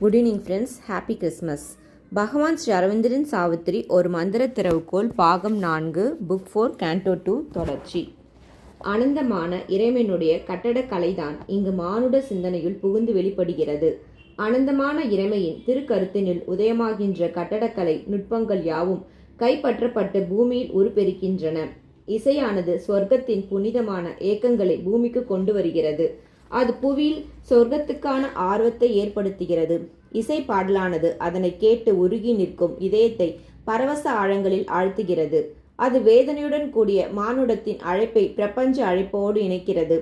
Good evening friends, happy Christmas. பகவான் ஸ்ரீ அரவிந்தரின் சாவித்திரி ஒரு மந்திர திறவுகோல், பாகம் 4, புக் 4, கேண்டோ 2 தொடர்ச்சி. அனந்தமான இறைவனுடைய கட்டடக்கலைதான் இங்கு மானுட சிந்தனையுள் புகுந்து வெளிப்படுகிறது. அனந்தமான இறைமையின் திருக்கருத்தினுள் உதயமாகின்ற கட்டடக்கலை நுட்பங்கள் யாவும் கைப்பற்றப்பட்டு பூமியில் உருப்பெருக்கின்றன. இசையானது சொர்க்கத்தின் புனிதமான ஏக்கங்களை பூமிக்கு கொண்டு வருகிறது. அது புவியில் சொர்க்கத்துக்கான ஆர்வத்தை ஏற்படுத்துகிறது. இசை பாடலானது அதனை கேட்டு உருகி நிற்கும் இதயத்தை பரவச ஆழங்களில் ஆழ்த்துகிறது. அது வேதனையுடன் கூடிய மானுடத்தின் அழைப்பை பிரபஞ்ச அழைப்போடு இணைக்கிறது.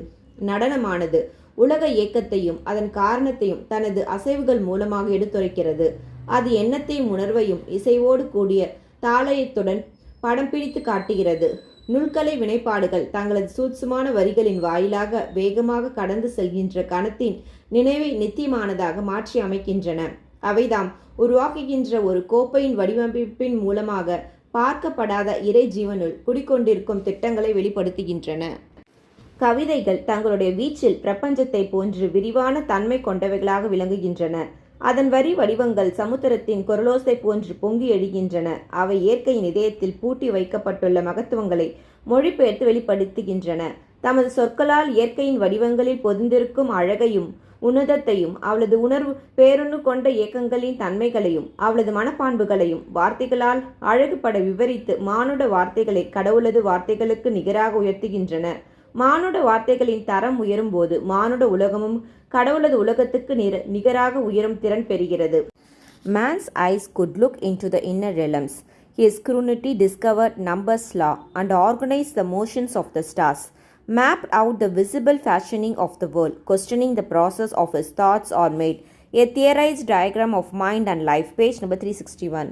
நடனமானது உலக இயக்கத்தையும் அதன் காரணத்தையும் தனது அசைவுகள் மூலமாக எடுத்துரைக்கிறது. அது எண்ணத்தையும் உணர்வையும் இசைவோடு கூடிய தாளயத்துடன் படம் பிடித்து காட்டுகிறது. நுண்கலை வினைப்பாடுகள் தங்களது சூட்சுமான வரிகளின் வாயிலாக வேகமாக கடந்து செல்கின்ற கணத்தின் நினைவை நித்தியமானதாக மாற்றி அமைக்கின்றன. அவைதாம் உருவாக்குகின்ற ஒரு கோப்பையின் வடிவமைப்பின் மூலமாக பார்க்கப்படாத இறை ஜீவனுள் குடிக்கொண்டிருக்கும் திட்டங்களை வெளிப்படுத்துகின்றன. கவிதைகள் தங்களுடைய வீச்சில் பிரபஞ்சத்தை போன்று விரிவான தன்மை கொண்டவைகளாக விளங்குகின்றன. அதன் வரி வடிவங்கள் சமுத்திரத்தின் குரலோசை போன்று பொங்கி எழுகின்றன. அவை இயற்கையின் இதயத்தில் பூட்டி வைக்கப்பட்டுள்ள மகத்துவங்களை மொழிபெயர்த்து வெளிப்படுத்துகின்றன. தமது சொற்களால் இயற்கையின் வடிவங்களில் பொதிந்திருக்கும் அழகையும் உன்னதத்தையும் அவளது உணர்வு பேருணு கொண்ட இயக்கங்களின் தன்மைகளையும் அவளது மனப்பான்புகளையும் வார்த்தைகளால் அழகுபட விவரித்து மானுட வார்த்தைகளை கடவுளது வார்த்தைகளுக்கு நிகராக உயர்த்துகின்றன. மானுட வார்த்தைகளின் தரம் உயரும் போது மானுட உலகமும் கடவுளது உலகத்துக்கு நிகராக உயரும் திறன் பெறுகிறது. Man's eyes could look into the inner realms. His scrutiny discovered Numbers' law and organized the motions of the stars, mapped out the visible fashioning of the world, questioning the process of his thoughts or made a theorized diagram of mind and life. Page number 361.